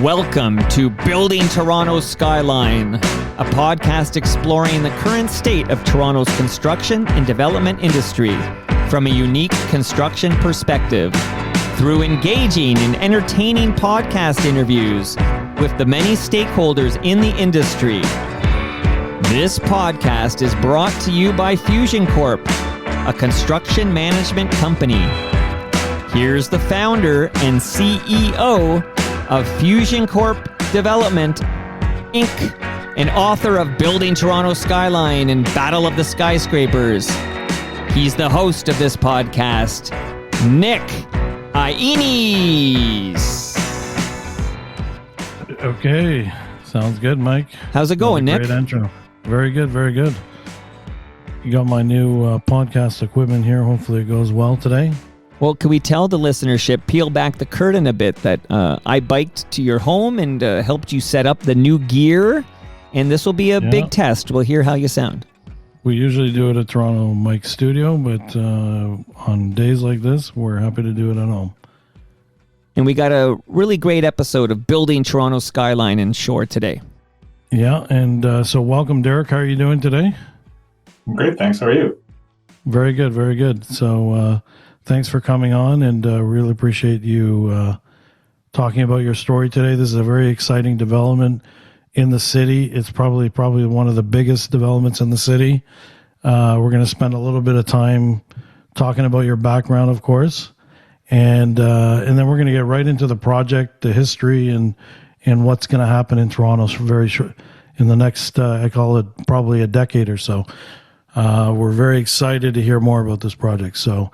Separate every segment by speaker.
Speaker 1: Welcome to Building Toronto's Skyline, a podcast exploring the current state of Toronto's construction and development industry from a unique construction perspective through engaging and entertaining podcast interviews with the many stakeholders in the industry. This podcast is brought to you by Fusion Corp, a construction management company. Here's the founder and CEO of Fusion Corp Development, Inc., and author of Building Toronto Skyline and Battle of the Skyscrapers. He's the host of this podcast, Nick Ainis.
Speaker 2: Okay, sounds good, Mike.
Speaker 1: How's it going, Nick?
Speaker 2: Great intro. Very good, very good. You got my new podcast equipment here. Hopefully it goes well today.
Speaker 1: Well, can we tell the listenership, peel back the curtain a bit, that I biked to your home and helped you set up the new gear, and this will be a big test. We'll hear how you sound.
Speaker 2: We usually do it at Toronto Mike's studio, but on days like this, we're happy to do it at home.
Speaker 1: And we got a really great episode of Building Toronto Skyline in Shore today.
Speaker 2: Yeah, and so welcome, Derek. How are you doing today?
Speaker 3: Great, thanks. How are you?
Speaker 2: Very good, very good. So thanks for coming on, and really appreciate you talking about your story today. This is a very exciting development in the city. It's probably one of the biggest developments in the city. We're going to spend a little bit of time talking about your background, of course, and then we're going to get right into the project, the history, and what's going to happen in Toronto very short in the next, I call it probably a decade or so. We're very excited to hear more about this project. So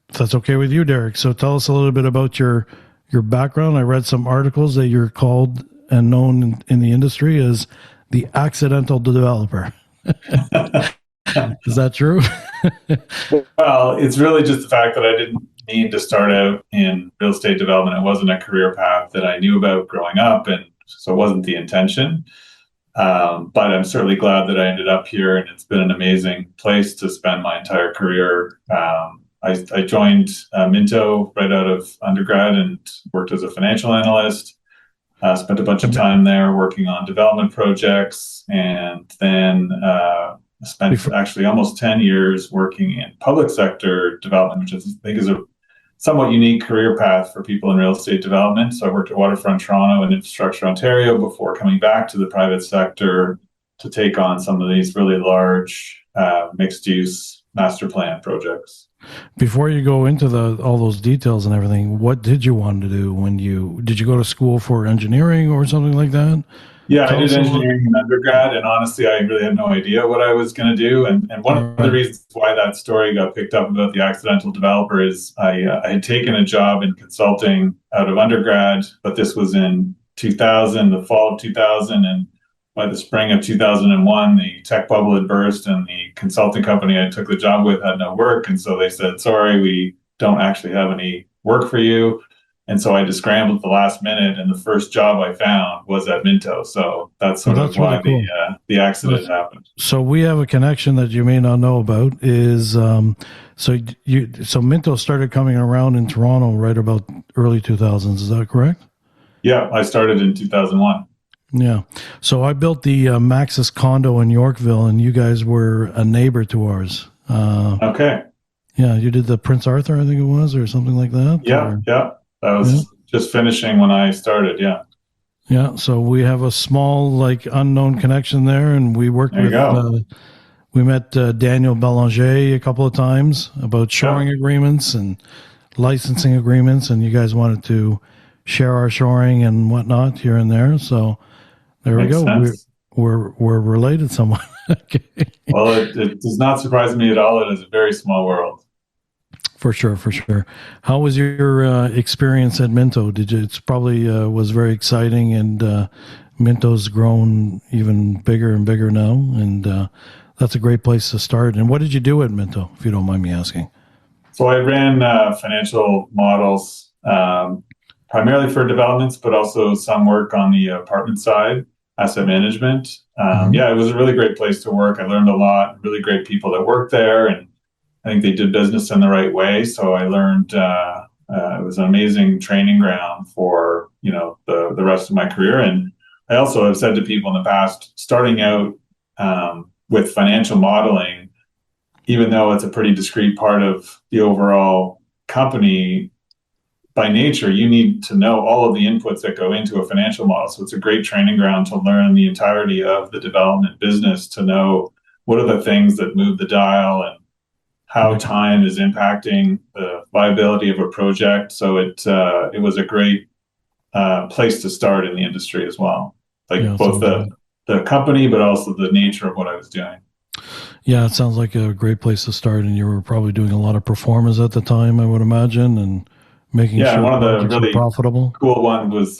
Speaker 2: if that's okay with you, Derek. So tell us a little bit about your background. I read some articles that you're called and known in the industry as the accidental developer. Is that true?
Speaker 3: Well, it's really just the fact that I didn't mean to start out in real estate development. It wasn't a career path that I knew about growing up, and so it wasn't the intention. But I'm certainly glad that I ended up here, and it's been an amazing place to spend my entire career. I joined Minto right out of undergrad and worked as a financial analyst. Spent a bunch of time there working on development projects, and then spent actually almost 10 years working in public sector development, which I think is a somewhat unique career path for people in real estate development. So I worked at Waterfront Toronto and Infrastructure Ontario before coming back to the private sector to take on some of these really large mixed-use master plan projects.
Speaker 2: Before you go into all those details and everything, what did you want to do did you go to school for engineering or something like that?
Speaker 3: Yeah, I did engineering in undergrad, and honestly, I really had no idea what I was going to do. And one of the reasons why that story got picked up about the accidental developer is I had taken a job in consulting out of undergrad, but this was in 2000, the fall of 2000, and by the spring of 2001, the tech bubble had burst, and the consulting company I took the job with had no work, and so they said, "Sorry, we don't actually have any work for you." And so I just scrambled at the last minute, and the first job I found was at Minto. So that's why really cool. The accident happened.
Speaker 2: So we have a connection that you may not know about. Is so Minto started coming around in Toronto right about early 2000s. Is that correct?
Speaker 3: Yeah, I started in 2001.
Speaker 2: Yeah. So I built the Maxis condo in Yorkville, and you guys were a neighbor to ours.
Speaker 3: Okay.
Speaker 2: Yeah, you did the Prince Arthur, I think it was, or something like that.
Speaker 3: Yeah. That was just finishing when I started, yeah.
Speaker 2: Yeah, so we have a small, unknown connection there, and we worked we met Daniel Belanger a couple of times about shoring agreements and licensing agreements, and you guys wanted to share our shoring and whatnot here and there, so there we go. We're related somewhat. Okay.
Speaker 3: Well, it does not surprise me at all. It is a very small world.
Speaker 2: For sure. How was your experience at Minto? It's probably was very exciting, and Minto's grown even bigger and bigger now, and that's a great place to start. And what did you do at Minto, if you don't mind me asking?
Speaker 3: So I ran financial models primarily for developments, but also some work on the apartment side, asset management. Yeah, it was a really great place to work. I learned a lot, really great people that worked there, and I think they did business in the right way. So I learned It was an amazing training ground for, the rest of my career. And I also have said to people in the past, starting out with financial modeling, even though it's a pretty discrete part of the overall company, by nature, you need to know all of the inputs that go into a financial model. So it's a great training ground to learn the entirety of the development business, to know what are the things that move the dial and how time is impacting the viability of a project. So it was a great place to start in the industry as well. Both the company, but also the nature of what I was doing.
Speaker 2: Yeah, it sounds like a great place to start. And you were probably doing a lot of performance at the time, I would imagine, and making sure
Speaker 3: one of the really
Speaker 2: profitable.
Speaker 3: Cool one was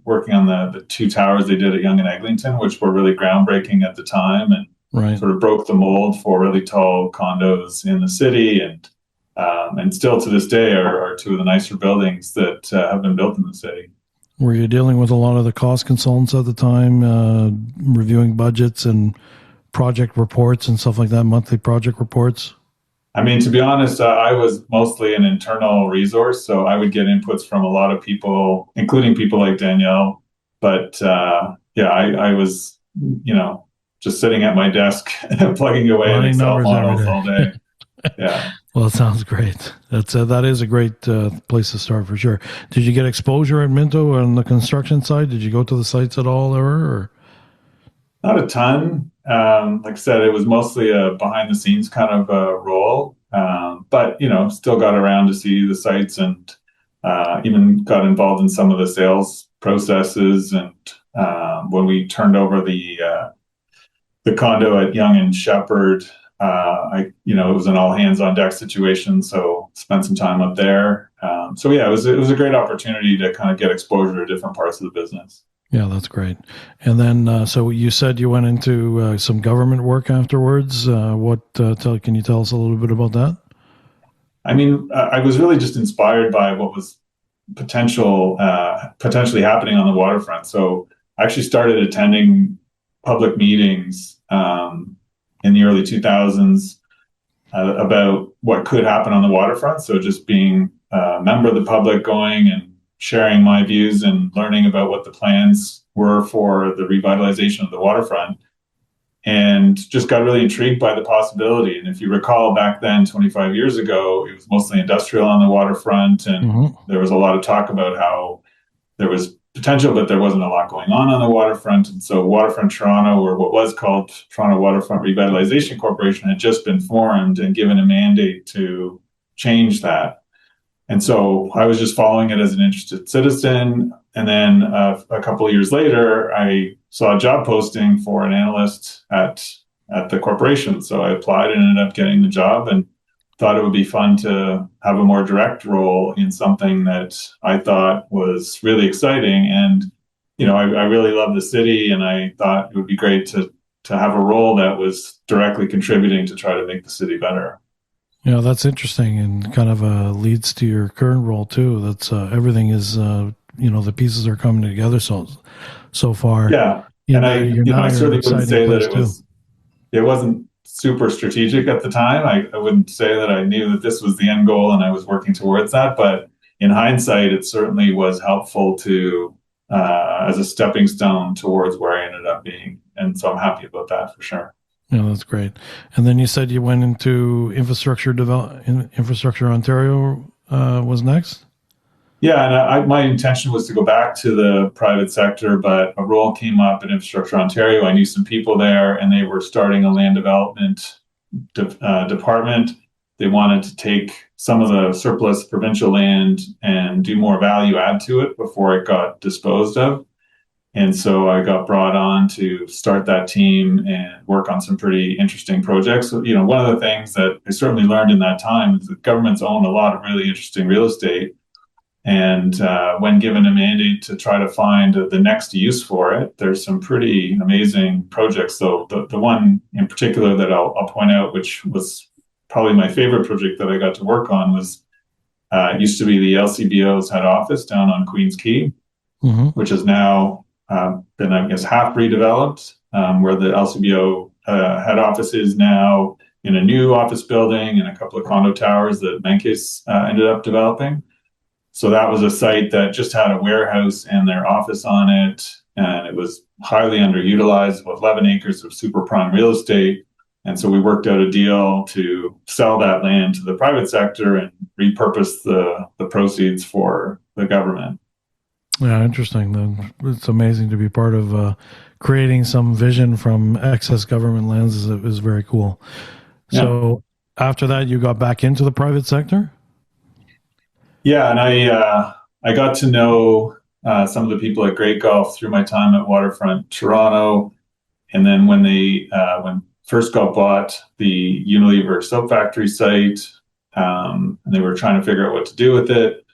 Speaker 3: working on the two towers they did at Yonge and Eglinton, which were really groundbreaking at the time, and sort of broke the mold for really tall condos in the city, and still to this day are two of the nicer buildings that have been built in the city.
Speaker 2: Were you dealing with a lot of the cost consultants at the time, reviewing budgets and project reports and stuff like that, monthly project reports?
Speaker 3: I mean, to be honest, I was mostly an internal resource, so I would get inputs from a lot of people, including people like Danielle. But I was, just sitting at my desk, plugging away at Excel models all day. Yeah.
Speaker 2: Well, it sounds great. That is a great place to start for sure. Did you get exposure at Minto on the construction side? Did you go to the sites at all ever? Or?
Speaker 3: Not a ton. Like I said, it was mostly a behind the scenes kind of role, but still got around to see the sites, and even got involved in some of the sales processes. And when we turned over the condo at Yonge and Shepherd, it was an all hands on deck situation, so spent some time up there. It was a great opportunity to kind of get exposure to different parts of the business.
Speaker 2: Yeah, that's great. And then, so you said you went into some government work afterwards. Can you tell us a little bit about that?
Speaker 3: I mean, I was really just inspired by what was potentially happening on the waterfront. So I actually started attending public meetings in the early 2000s about what could happen on the waterfront. So just being a member of the public, going and sharing my views and learning about what the plans were for the revitalization of the waterfront, and just got really intrigued by the possibility. And if you recall, back then, 25 years ago, it was mostly industrial on the waterfront, and there was a lot of talk about how there was potential, but there wasn't a lot going on the waterfront. And so Waterfront Toronto, or what was called Toronto Waterfront Revitalization Corporation, had just been formed and given a mandate to change that. And so I was just following it as an interested citizen. And then a couple of years later, I saw a job posting for an analyst at the corporation. So I applied and ended up getting the job, and thought it would be fun to have a more direct role in something that I thought was really exciting. And, I really love the city, and I thought it would be great to have a role that was directly contributing to try to make the city better.
Speaker 2: Yeah, that's interesting, and kind of leads to your current role too. That's everything is, the pieces are coming together so far.
Speaker 3: Yeah, and I certainly wouldn't say that it wasn't super strategic at the time. I wouldn't say that I knew that this was the end goal and I was working towards that. But in hindsight, it certainly was helpful to as a stepping stone towards where I ended up being, and so I'm happy about that for sure.
Speaker 2: Yeah, that's great. And then you said you went into Infrastructure Ontario was next?
Speaker 3: Yeah, and my intention was to go back to the private sector, but a role came up in Infrastructure Ontario. I knew some people there, and they were starting a land development department. They wanted to take some of the surplus provincial land and do more value add to it before it got disposed of. And so I got brought on to start that team and work on some pretty interesting projects. So, one of the things that I certainly learned in that time is that governments own a lot of really interesting real estate. And when given a mandate to try to find the next use for it, there's some pretty amazing projects. So the one in particular that I'll point out, which was probably my favorite project that I got to work on, was used to be the LCBO's head office down on Queens Quay, which is now been, I guess, half redeveloped, where the LCBO head office is now in a new office building and a couple of condo towers that Menkes ended up developing. So that was a site that just had a warehouse and their office on it, and it was highly underutilized with 11 acres of super prime real estate. And so we worked out a deal to sell that land to the private sector and repurpose the proceeds for the government.
Speaker 2: Yeah, interesting. It's amazing to be part of creating some vision from excess government lands is very cool. Yeah. So after that, you got back into the private sector?
Speaker 3: Yeah, and I got to know some of the people at Great Gulf through my time at Waterfront Toronto, and then when first got bought the Unilever soap factory site, and they were trying to figure out what to do with it.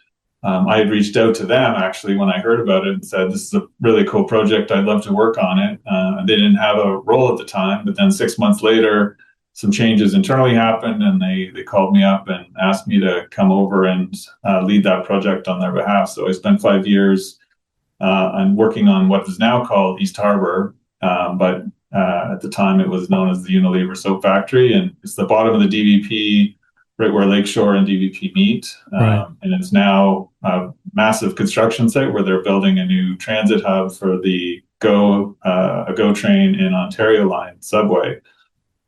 Speaker 3: I had reached out to them actually when I heard about it and said, "This is a really cool project. I'd love to work on it." They didn't have a role at the time, but then 6 months later, some changes internally happened, and they called me up and asked me to come over and lead that project on their behalf. So I spent 5 years on working on what is now called East Harbor, but at the time it was known as the Unilever soap factory, and it's the bottom of the DVP, right where Lakeshore and DVP meet.
Speaker 2: Right.
Speaker 3: And it's now a massive construction site where they're building a new transit hub for the GO train in Ontario line subway.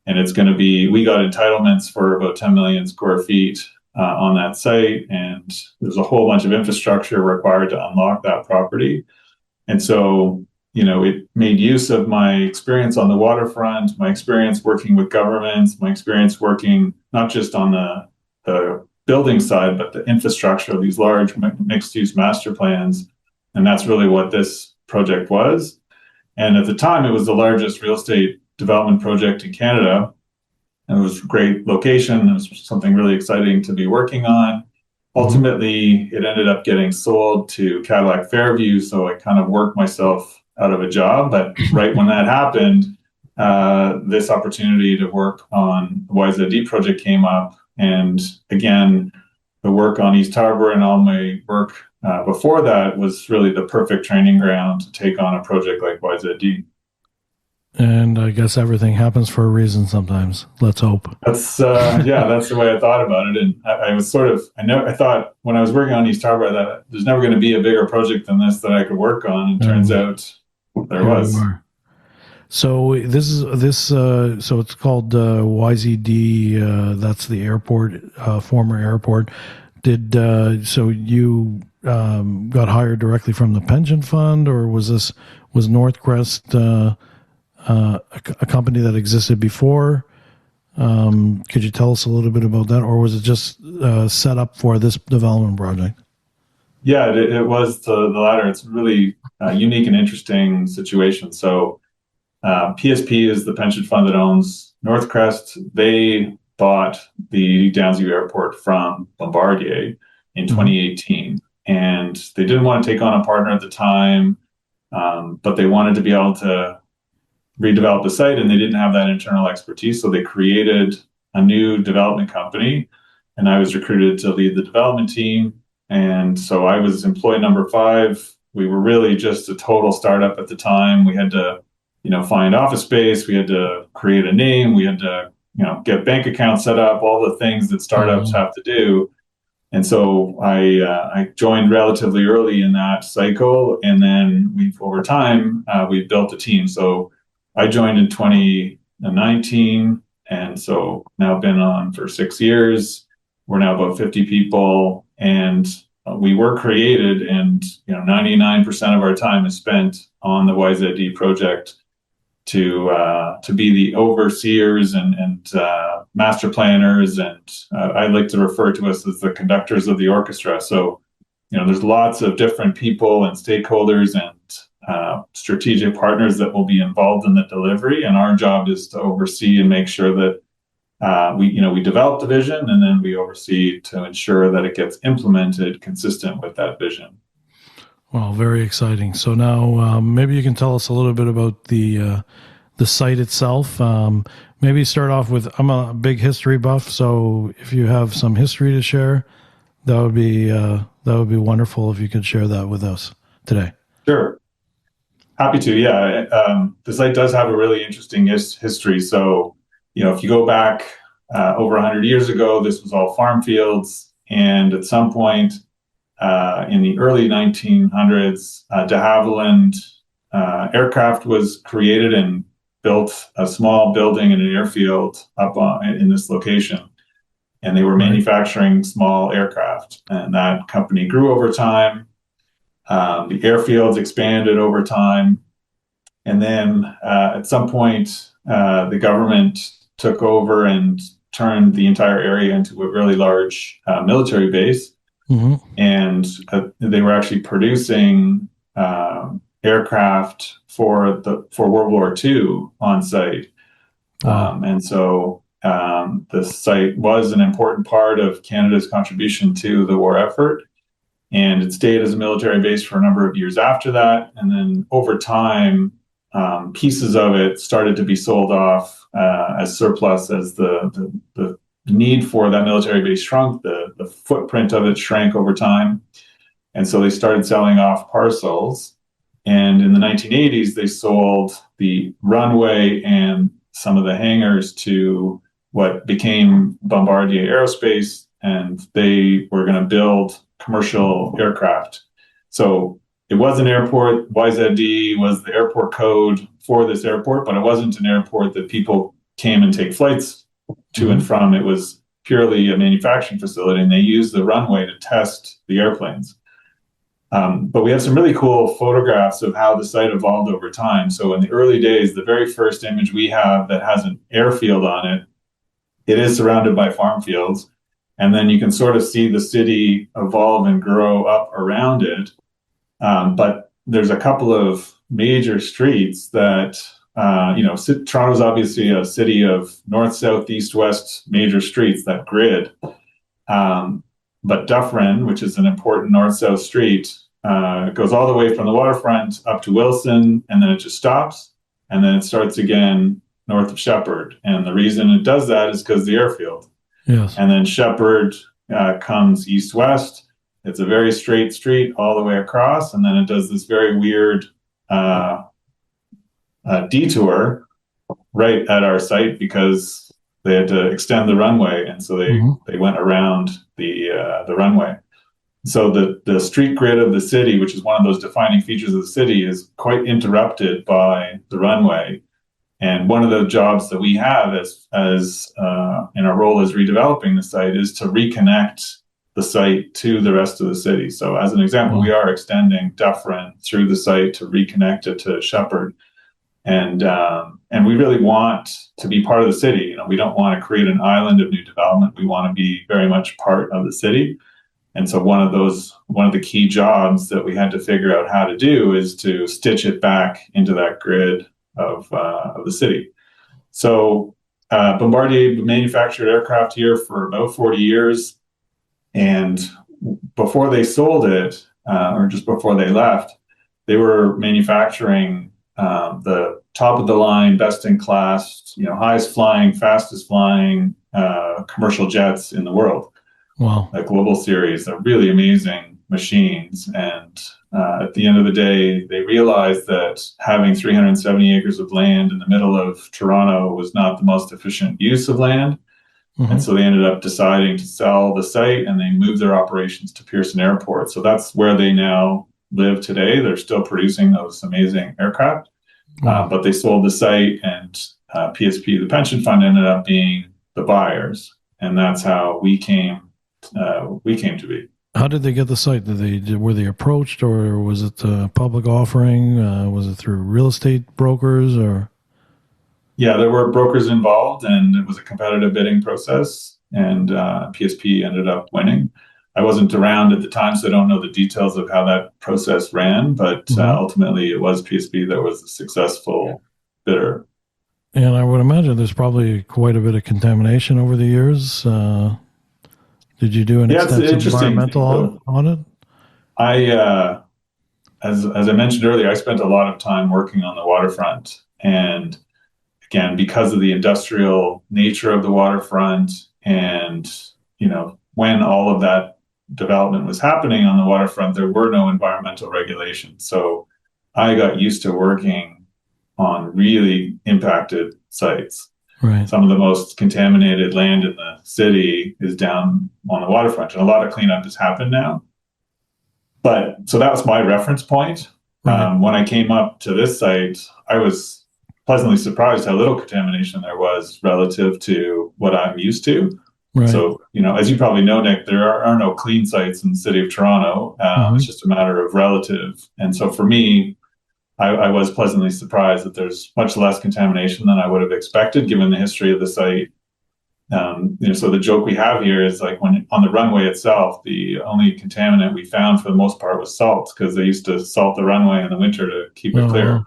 Speaker 3: And it's going to be, we got entitlements for about 10 million square feet on that site. And there's a whole bunch of infrastructure required to unlock that property. And so, it made use of my experience on the waterfront, my experience working with governments, my experience working not just on the building side, but the infrastructure of these large mixed-use master plans. And that's really what this project was. And at the time, it was the largest real estate development project in Canada. And it was a great location. It was something really exciting to be working on. Ultimately, it ended up getting sold to Cadillac Fairview. So I kind of worked myself out of a job. But right when that happened, this opportunity to work on the YZD project came up. And again, the work on East Harbor and all my work before that was really the perfect training ground to take on a project like YZD.
Speaker 2: And I guess everything happens for a reason sometimes. Let's hope.
Speaker 3: That's that's the way I thought about it. And I was I thought when I was working on East Harbor that there's never going to be a bigger project than this that I could work on. And turns out there was.
Speaker 2: So so it's called YZD. That's the airport, former airport. So you got hired directly from the pension fund, or was Northcrest a company that existed before? Could you tell us a little bit about that, or was it just set up for this development project?
Speaker 3: Yeah, it was the latter. It's a really unique and interesting situation. So PSP is the pension fund that owns Northcrest. They bought the Downsview Airport from Bombardier in 2018, and they didn't want to take on a partner at the time, but they wanted to be able to redevelop the site, and they didn't have that internal expertise. So they created a new development company, and I was recruited to lead the development team. And so I was employee number 5. We were really just a total startup at the time. We had to, find office space. We had to create a name. We had to, get bank accounts set up, all the things that startups have to do. And so I joined relatively early in that cycle. And then over time, we built a team. So I joined in 2019, and so now been on for 6 years. We're now about 50 people, and we were created, and 99% of our time is spent on the YZD project to be the overseers and master planners, and I like to refer to us as the conductors of the orchestra. So there's lots of different people and stakeholders and strategic partners that will be involved in the delivery, and our job is to oversee and make sure that we develop the vision, and then we oversee to ensure that it gets implemented consistent with that vision.
Speaker 2: Well, very exciting. So now maybe you can tell us a little bit about the site itself. Maybe start off with, I'm a big history buff, so if you have some history to share, that would be wonderful if you could share that with us today.
Speaker 3: Sure. Happy to, yeah. The site does have a really interesting history. So, if you go back over 100 years ago, this was all farm fields. And at some point, in the early 1900s, de Havilland aircraft was created and built a small building in an airfield up in this location. And they were manufacturing small aircraft. And that company grew over time. The airfields expanded over time. And then at some point, the government took over and turned the entire area into a really large military base. Mm-hmm. And they were actually producing aircraft for World War II on site. Wow. And so the site was an important part of Canada's contribution to the war effort. And it stayed as a military base for a number of years after that. And then over time, pieces of it started to be sold off as surplus as the need for that military base shrunk. The footprint of it shrank over time. And so they started selling off parcels. And in the 1980s, they sold the runway and some of the hangars to what became Bombardier Aerospace, and they were going to build commercial aircraft. So it was an airport. YZD was the airport code for this airport, but it wasn't an airport that people came and take flights to and from. It was purely a manufacturing facility, and they used the runway to test the airplanes. But we have some really cool photographs of how the site evolved over time. So in the early days, the very first image we have that has an airfield on it, it is surrounded by farm fields. And then you can sort of see the city evolve and grow up around it. But there's a couple of major streets that, Toronto's obviously a city of north, south, east, west major streets, that grid. But Dufferin, which is an important north-south street, goes all the way from the waterfront up to Wilson, and then it just stops, and then it starts again north of Shepherd. And the reason it does that is because the airfield. Yes. And then Shepherd comes east-west. It's a very straight street all the way across, and then it does this very weird detour right at our site because they had to extend the runway, and so they went around the runway. So the street grid of the city, which is one of those defining features of the city, is quite interrupted by the runway. And one of the jobs that we have as in our role as redeveloping the site is to reconnect the site to the rest of the city. So as an example, we are extending Dufferin through the site to reconnect it to Shepherd. And we really want to be part of the city. We don't want to create an island of new development. We want to be very much part of the city. And so one of the key jobs that we had to figure out how to do is to stitch it back into that grid of the city. So Bombardier manufactured aircraft here for about 40 years. And before they sold it, or just before they left, they were manufacturing the top of the line, best in class, highest flying, fastest flying commercial jets in the world. Wow. A global series. They're really amazing machines. And at the end of the day, they realized that having 370 acres of land in the middle of Toronto was not the most efficient use of land. Mm-hmm. And so they ended up deciding to sell the site, and they moved their operations to Pearson Airport. So that's where they now live today. They're still producing those amazing aircraft. But they sold the site, and PSP, the pension fund, ended up being the buyers. And that's how we came to be. How did they get the site? Were they approached, or was it a public offering? Was it through real estate brokers, or? Yeah, there were brokers involved, and it was a competitive bidding process, and PSP ended up winning. I wasn't around at the time, so I don't know the details of how that process ran, but ultimately it was PSP that was the successful bidder. And I would imagine there's probably quite a bit of contamination over the years. Did you do an extensive environmental audit? As I mentioned earlier, I spent a lot of time working on the waterfront. And again, because of the industrial nature of the waterfront and, when all of that development was happening on the waterfront, there were no environmental regulations. So I got used to working on really impacted sites. Right. Some of the most contaminated land in the city is down on the waterfront, and a lot of cleanup has happened now. But so that was my reference point.
Speaker 2: Right.
Speaker 3: When I came up to this site, I was pleasantly surprised how little contamination there was relative to what I'm used to.
Speaker 2: Right.
Speaker 3: So, as you probably know, Nick, there are no clean sites in the city of Toronto. It's just a matter of relative. And so for me, I was pleasantly surprised that there's much less contamination than I would have expected, given the history of the site. So the joke we have here is like when on the runway itself, the only contaminant we found for the most part was salt, because they used to salt the runway in the winter to keep it clear.
Speaker 2: Well,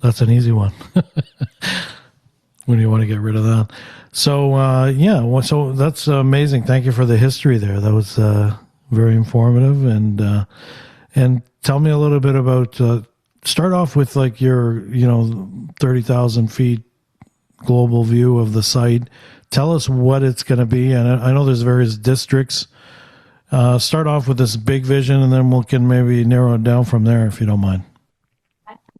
Speaker 2: that's an easy one when you want to get rid of that. So, so that's amazing. Thank you for the history there. That was very informative. And tell me a little bit about, start off with like your, 30,000 feet global view of the site. Tell us what it's going to be. And I know there's various districts. Start off with this big vision, and then we can maybe narrow it down from there, if you don't mind.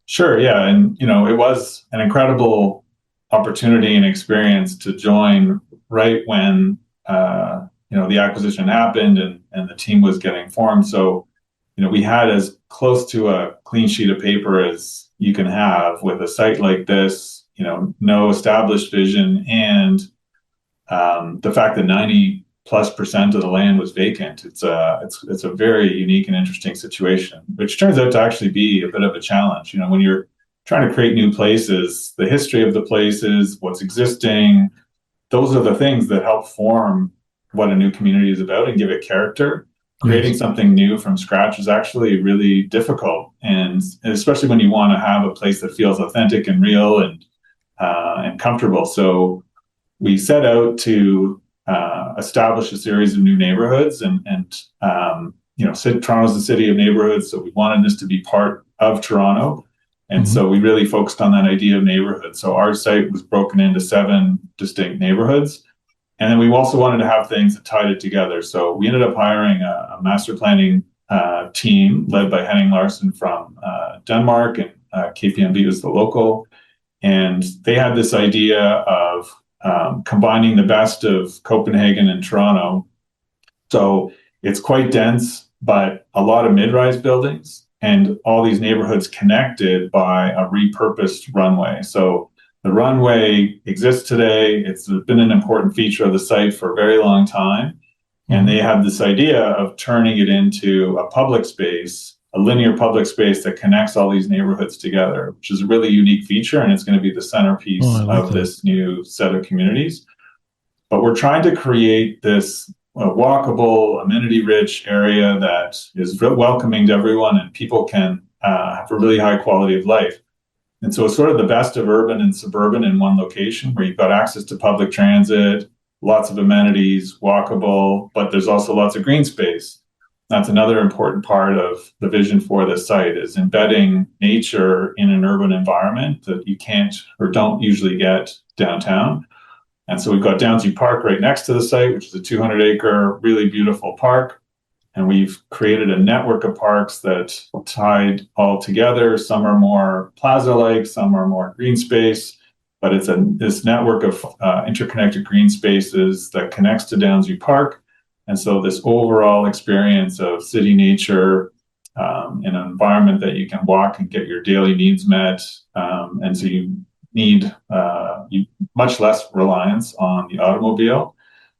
Speaker 3: Sure, yeah. And, it was an incredible opportunity and experience to join right when, the acquisition happened and the team was getting formed. So, we had as close to a clean sheet of paper as you can have with a site like this, no established vision, and the fact that 90+% of the land was vacant. It's a very unique and interesting situation, which turns out to actually be a bit of a challenge. When you're trying to create new places, the history of the places, what's existing, those are the things that help form what a new community is about and give it character. Creating something new from scratch is actually really difficult, and especially when you want to have a place that feels authentic and real and comfortable. So we set out to establish a series of new neighborhoods, and Toronto's the city of neighborhoods, so we wanted this to be part of Toronto. And so we really focused on that idea of neighborhood. So our site was broken into 7 distinct neighborhoods. And then we also wanted to have things that tied it together. So we ended up hiring a master planning team led by Henning Larsen from Denmark, and KPMG was the local. And they had this idea of combining the best of Copenhagen and Toronto. So it's quite dense, but a lot of mid-rise buildings, and all these neighborhoods connected by a repurposed runway. So the runway exists today. It's been an important feature of the site for a very long time. And they have this idea of turning it into a public space, a linear public space that connects all these neighborhoods together, which is a really unique feature. And it's going to be the centerpiece of this new set of communities. But we're trying to create this walkable, amenity-rich area that is welcoming to everyone, and people can have a really high quality of life. And so it's sort of the best of urban and suburban in one location, where you've got access to public transit, lots of amenities, walkable, but there's also lots of green space. That's another important part of the vision for this site, is embedding nature in an urban environment that you can't or don't usually get downtown. And so we've got Downsview Park right next to the site, which is a 200-acre, really beautiful park. And we've created a network of parks that tied all together. Some are more plaza-like, some are more green space, but it's this network of interconnected green spaces that connects to Downsview Park. And so this overall experience of city nature in an environment that you can walk and get your daily needs met. And so you need much less reliance on the automobile.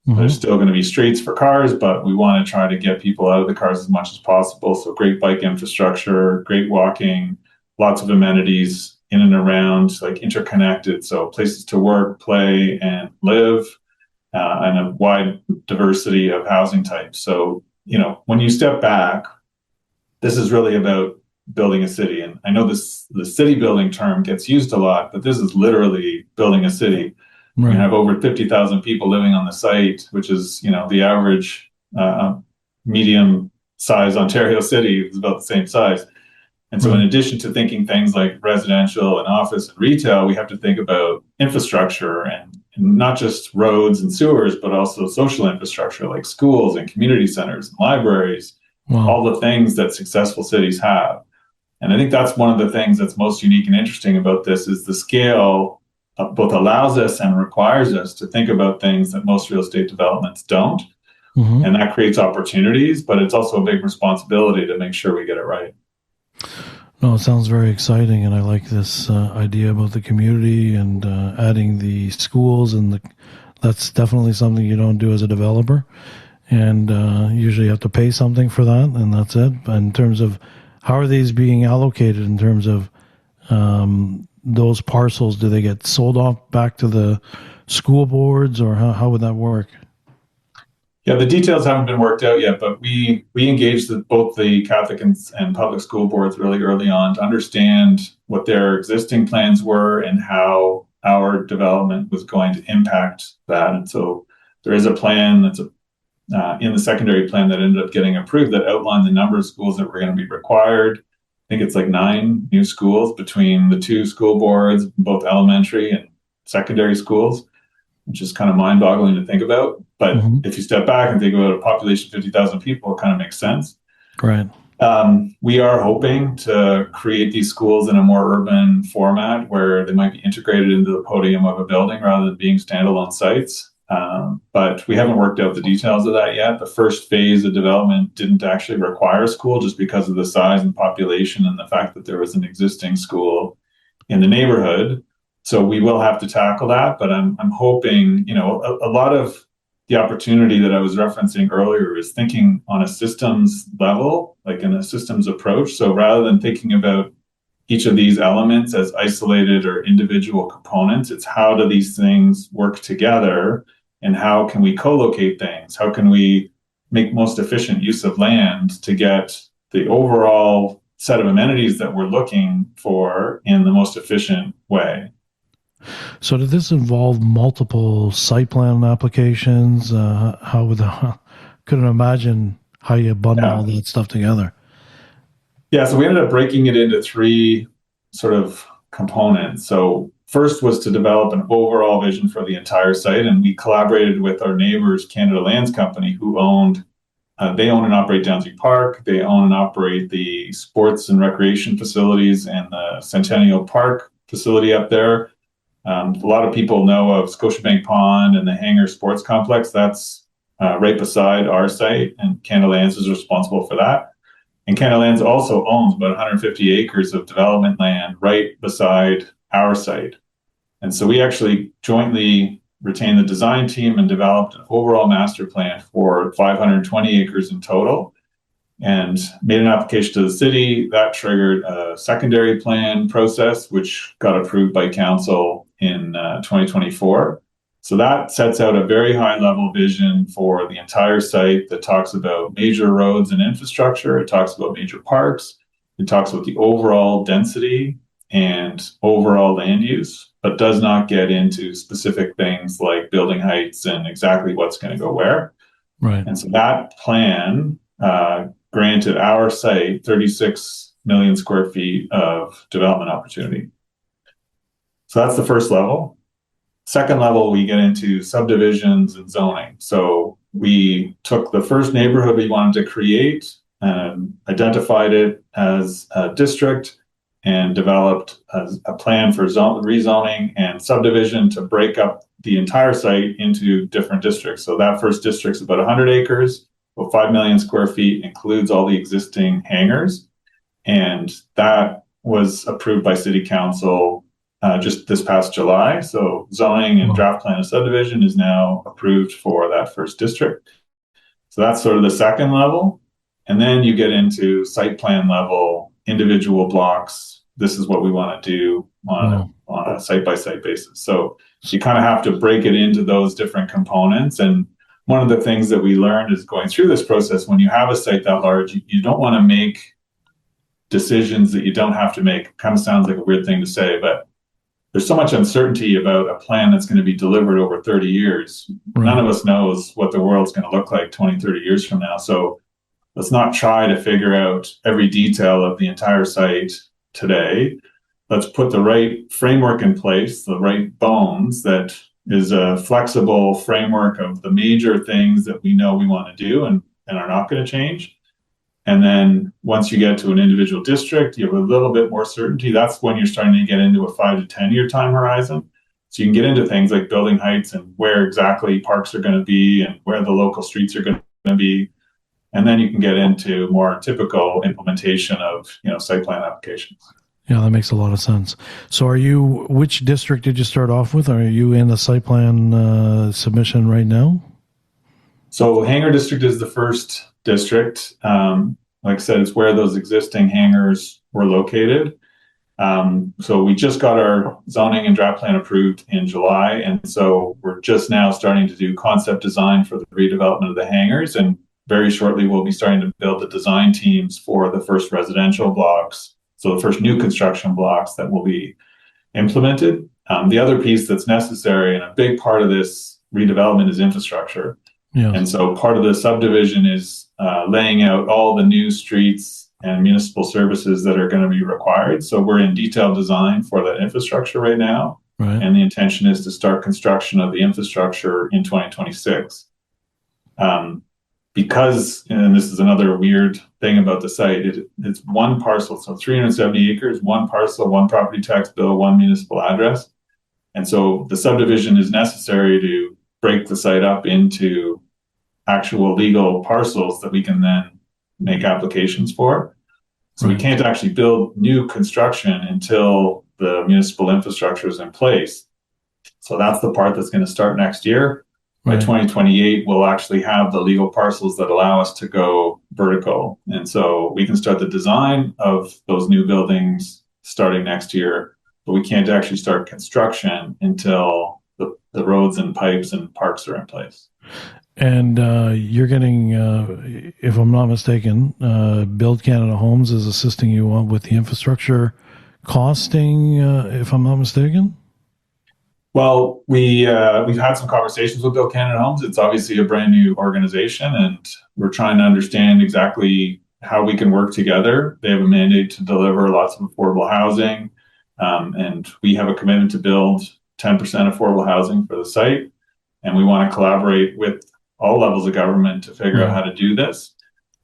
Speaker 3: There's still going to be streets for cars, but we want to try to get people out of the cars as much as possible. So great bike infrastructure, great walking, lots of amenities in and around, like interconnected. So places to work, play, and live, and a wide diversity of housing types. So, when you step back, this is really about building a city. And I know the city building term gets used a lot, but this is literally building a city. Right. We have over 50,000 people living on the site, which is, the average medium size Ontario city is about the same size. And so in addition to thinking things like residential and office and retail, we have to think about infrastructure, and not just roads and sewers, but also social infrastructure like schools and community centers and libraries, all the things that successful cities have. And I think that's one of the things that's most unique and interesting about this, is the scale both allows us and requires us to think about things that most real estate developments don't.
Speaker 2: Mm-hmm.
Speaker 3: And that creates opportunities, but it's also a big responsibility to make sure we get it right.
Speaker 2: No, it sounds very exciting, and I like this idea about the community and adding the schools, and that's definitely something you don't do as a developer, and usually you have to pay something for that, and that's it. But in terms of how are these being allocated in terms of those parcels, do they get sold off back to the school boards, or how would that work?
Speaker 3: Yeah, the details haven't been worked out yet, but we engaged both the Catholic and public school boards really early on to understand what their existing plans were and how our development was going to impact that. And so there is a plan that's in the secondary plan that ended up getting approved that outlined the number of schools that were going to be required. I think it's like 9 new schools between the 2 school boards, both elementary and secondary schools, which is kind of mind-boggling to think about. But if you step back and think about a population of 50,000 people, it kind of makes sense.
Speaker 2: Right.
Speaker 3: We are hoping to create these schools in a more urban format where they might be integrated into the podium of a building rather than being standalone sites. But we haven't worked out the details of that yet. The first phase of development didn't actually require a school just because of the size and population and the fact that there was an existing school in the neighborhood. So we will have to tackle that, but I'm hoping, a lot of the opportunity that I was referencing earlier is thinking on a systems level, like in a systems approach. So rather than thinking about each of these elements as isolated or individual components, it's how do these things work together and how can we co-locate things? How can we make most efficient use of land to get the overall set of amenities that we're looking for in the most efficient way?
Speaker 2: So did this involve multiple site plan applications? How would couldn't imagine how you bundle all that stuff together.
Speaker 3: Yeah, so we ended up breaking it into 3 sort of components. So first was to develop an overall vision for the entire site, and we collaborated with our neighbors, Canada Lands Company, who they own and operate Downsview Park. They own and operate the sports and recreation facilities and the Centennial Park facility up there. A lot of people know of Scotiabank Pond and the Hangar Sports Complex. That's right beside our site, and Canada Lands is responsible for that. And Canada Lands also owns about 150 acres of development land right beside our site. And so we actually jointly retained the design team and developed an overall master plan for 520 acres in total and made an application to the city. That triggered a secondary plan process, which got approved by council in 2024. So that sets out a very high level vision for the entire site that talks about major roads and infrastructure. It talks about major parks. It talks about the overall density and overall land use, but does not get into specific things like building heights and exactly what's going to go where.
Speaker 2: Right.
Speaker 3: And so that plan granted our site 36 million square feet of development opportunity. So that's the first level. Second level, we get into subdivisions and zoning. So we took the first neighborhood we wanted to create and identified it as a district and developed a plan for rezoning and subdivision to break up the entire site into different districts. So that first district's about 100 acres, about 5 million square feet, includes all the existing hangars. And that was approved by City Council just this past July. So zoning and draft plan of subdivision is now approved for that first district. So that's sort of the second level. And then you get into site plan level, individual blocks. This is what we want to do on a site-by-site basis. So you kind of have to break it into those different components. And one of the things that we learned is going through this process, when you have a site that large, you don't want to make decisions that you don't have to make. It kind of sounds like a weird thing to say, but there's so much uncertainty about a plan that's going to be delivered over 30 years. Right. None of us knows what the world's going to look like 20, 30 years from now. So let's not try to figure out every detail of the entire site today. Let's put the right framework in place, the right bones that is a flexible framework of the major things that we know we want to do and are not going to change. And then once you get to an individual district, you have a little bit more certainty. That's when you're starting to get into a 5 to 10 year time horizon. So you can get into things like building heights and where exactly parks are going to be and where the local streets are going to be, and then you can get into more typical implementation of site plan applications.
Speaker 2: Yeah, that makes a lot of sense. So which district did you start off with? Are you in the site plan submission right now?
Speaker 3: So Hangar District is the first district. Like I said, it's where those existing hangars were located. So we just got our zoning and draft plan approved in July. And so we're just now starting to do concept design for the redevelopment of the hangars. And very shortly, we'll be starting to build the design teams for the first residential blocks. So the first new construction blocks that will be implemented. The other piece that's necessary and a big part of this redevelopment is infrastructure. Yeah. And so part of the subdivision is laying out all the new streets and municipal services that are going to be required. So we're in detailed design for that infrastructure right now. Right. And the intention is to start construction of the infrastructure in 2026. Because, and this is another weird thing about the site, it's one parcel, so 370 acres, one parcel, one property tax bill, one municipal address. And so the subdivision is necessary to break the site up into actual legal parcels that we can then make applications for. So we can't actually build new construction until the municipal infrastructure is in place. So that's the part that's going to start next year. By 2028, we'll actually have the legal parcels that allow us to go vertical. And so we can start the design of those new buildings starting next year, but we can't actually start construction until the roads and pipes and parks are in place.
Speaker 2: And you're getting, if I'm not mistaken, Build Canada Homes is assisting you with the infrastructure costing, if I'm not mistaken?
Speaker 3: Well, we've had some conversations with Build Canada Homes. It's obviously a brand new organization, and we're trying to understand exactly how we can work together. They have a mandate to deliver lots of affordable housing, and we have a commitment to build 10% affordable housing for the site. And we want to collaborate with all levels of government to figure out how to do this.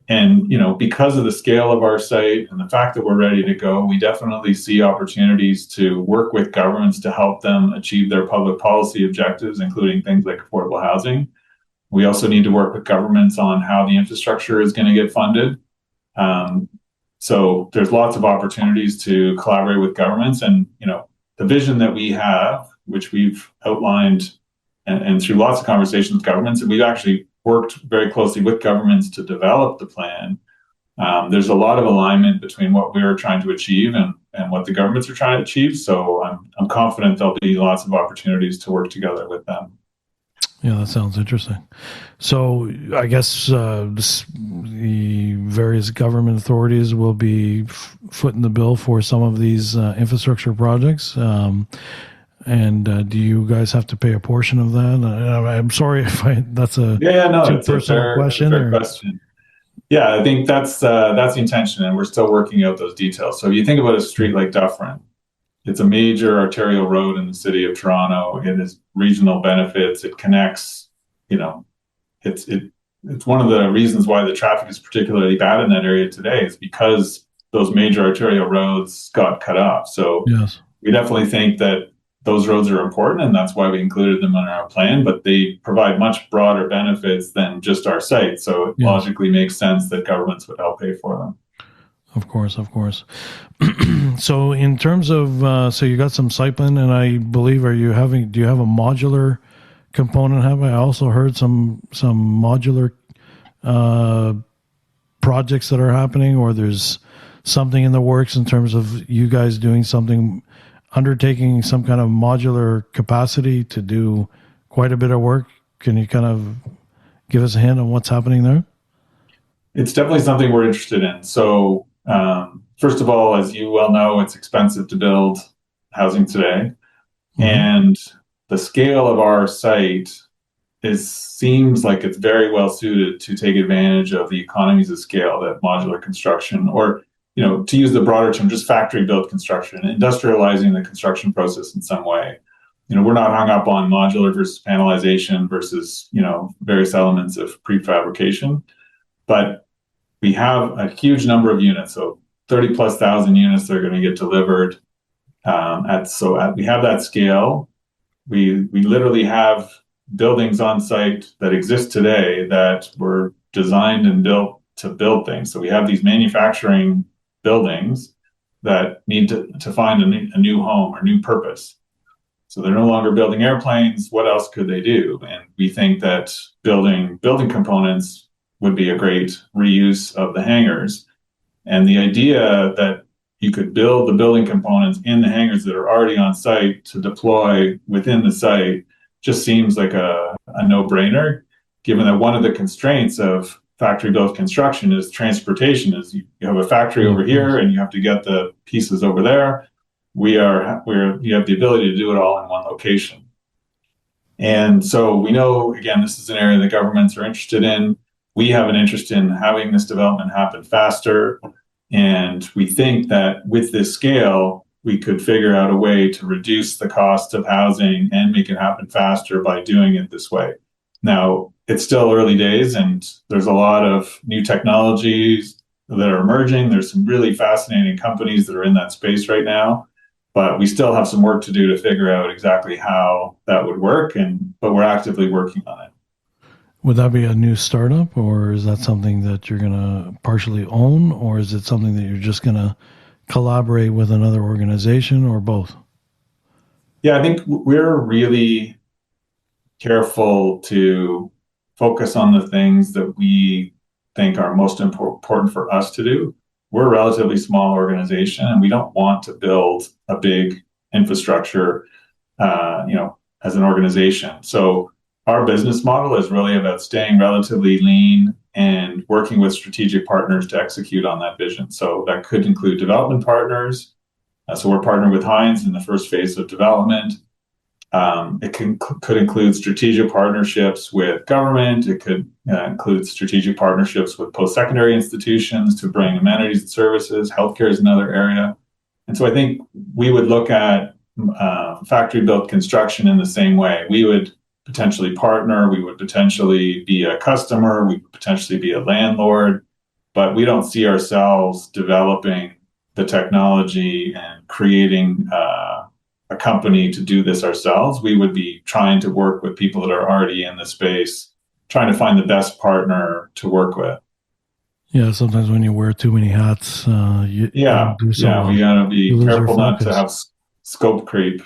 Speaker 3: And, because of the scale of our site and the fact that we're ready to go, we definitely see opportunities to work with governments to help them achieve their public policy objectives, including things like affordable housing. We also need to work with governments on how the infrastructure is going to get funded. So there's lots of opportunities to collaborate with governments. And, the vision that we have, which we've outlined and through lots of conversations with governments, and we've actually worked very closely with governments to develop the plan. There's a lot of alignment between what we're trying to achieve and what the governments are trying to achieve. So I'm confident there'll be lots of opportunities to work together with them.
Speaker 2: Yeah, that sounds interesting. So I guess the various government authorities will be footing the bill for some of these infrastructure projects. And do you guys have to pay a portion of that? I'm sorry if that's a too personal question.
Speaker 3: Fair question. Yeah, I think that's the intention, and we're still working out those details. So if you think about a street like Dufferin, it's a major arterial road in the city of Toronto. It has regional benefits. It connects. It's one of the reasons why the traffic is particularly bad in that area today. Is because those major arterial roads got cut off. So we definitely think that those roads are important, and that's why we included them in our plan, but they provide much broader benefits than just our site. So it logically makes sense that governments would help pay for them.
Speaker 2: Of course. So in terms of, so you got some site plan, and I believe, do you have a modular component? I also heard some modular projects that are happening, or there's something in the works in terms of you guys doing something, undertaking some kind of modular capacity to do quite a bit of work. Can you kind of give us a hint on what's happening there?
Speaker 3: It's definitely something we're interested in. So first of all, as you well know, it's expensive to build housing today. Mm-hmm. And the scale of our site seems like it's very well suited to take advantage of the economies of scale that modular construction, or to use the broader term, just factory built construction, industrializing the construction process in some way. We're not hung up on modular versus panelization versus, various elements of prefabrication, but we have a huge number of units. So 30,000+ units that are going to get delivered. We have that scale. We literally have buildings on site that exist today that we're designed and built to build things. So we have these manufacturing buildings that need to find a new home or new purpose. So they're no longer building airplanes. What else could they do? And we think that building components would be a great reuse of the hangars. And the idea that you could build the building components in the hangars that are already on site to deploy within the site just seems like a no-brainer, given that one of the constraints of factory-built construction is transportation. Is you have a factory over here and you have to get the pieces over there. You have the ability to do it all in one location. And so we know, again, this is an area that governments are interested in. We have an interest in having this development happen faster. And we think that with this scale, we could figure out a way to reduce the cost of housing and make it happen faster by doing it this way. Now, it's still early days, and there's a lot of new technologies that are emerging. There's some really fascinating companies that are in that space right now, but we still have some work to do to figure out exactly how that would work, but we're actively working on it.
Speaker 2: Would that be a new startup, or is that something that you're going to partially own, or is it something that you're just going to collaborate with another organization, or both?
Speaker 3: Yeah, I think we're really careful to focus on the things that we think are most important for us to do. We're a relatively small organization, and we don't want to build a big infrastructure, as an organization. So our business model is really about staying relatively lean and working with strategic partners to execute on that vision. So that could include development partners. So we're partnered with Heinz in the first phase of development. It could include strategic partnerships with government. It could include strategic partnerships with post-secondary institutions to bring amenities and services. Healthcare is another area. And so I think we would look at factory-built construction in the same way. We would potentially partner, we would potentially be a customer, we would potentially be a landlord, but we don't see ourselves developing the technology and creating a company to do this ourselves. We would be trying to work with people that are already in the space, trying to find the best partner to work with.
Speaker 2: Yeah, sometimes when you wear too many hats, you do
Speaker 3: we gotta be careful not to have scope creep.